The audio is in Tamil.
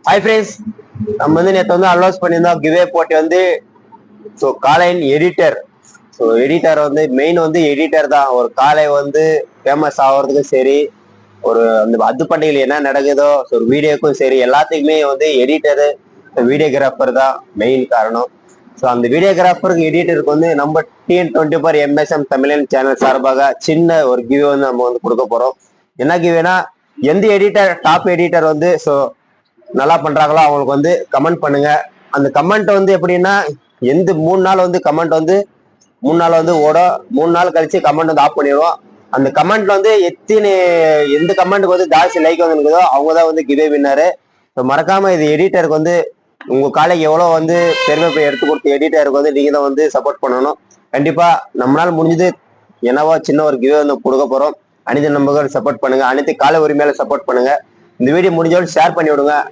ஹாய் ஃப்ரெண்ட்ஸ், நம்ம வந்து நேற்று வந்து அனௌன்ஸ் பண்ணியிருந்தோம் கிவே போட்டி வந்து. ஸோ காலையின் எடிட்டர், ஸோ எடிட்டர் வந்து மெயின் வந்து எடிட்டர் தான். ஒரு காலை வந்து ஃபேமஸ் ஆகிறதுக்கும் சரி, ஒரு அந்த அத்துப்பண்டையில் என்ன நடக்குதோ ஒரு வீடியோக்கும் சரி, எல்லாத்துக்குமே வந்து எடிட்டரு வீடியோகிராஃபர் தான் மெயின் காரணம். ஸோ அந்த வீடியோகிராஃபருக்கு எடிட்டருக்கு வந்து நம்ம T24 MSM தமிழன் சேனல் சார்பாக சின்ன ஒரு கிவே வந்து நம்ம வந்து கொடுக்க போறோம். என்ன கிவேனா, எந்த எடிட்டர் டாப் எடிட்டர் வந்து ஸோ நல்லா பண்றாங்களோ அவங்களுக்கு வந்து கமெண்ட் பண்ணுங்க. அந்த கமெண்ட் வந்து எப்படின்னா, எந்த 3 நாள் வந்து கமெண்ட் வந்து 3 நாள் வந்து ஓடும். 3 நாள் கழிச்சு கமெண்ட் வந்து ஆஃப் பண்ணிடுவோம். அந்த கமெண்ட்ல வந்து எந்த கமெண்ட்டுக்கு வந்து ஜாஸ்தி லைக் வந்து இருக்குதோ அவங்க தான் வந்து கிவே வின்னரு. மறக்காம இது எடிட்டருக்கு வந்து உங்க காலேஜ் எவ்வளவு வந்து பெருமை எடுத்து கொடுத்த எடிட்டருக்கு வந்து நீங்க தான் வந்து சப்போர்ட் பண்ணணும். கண்டிப்பா நம்மளால முடிஞ்சது என்னவோ சின்ன ஒரு கிவே வந்து கொடுக்க போறோம். அனைத்து நம்பர்கள் சப்போர்ட் பண்ணுங்க, அனைத்து கால உரிமையால சப்போர்ட் பண்ணுங்க. இந்த வீடியோ முடிஞ்சவரை ஷேர் பண்ணி விடுங்க.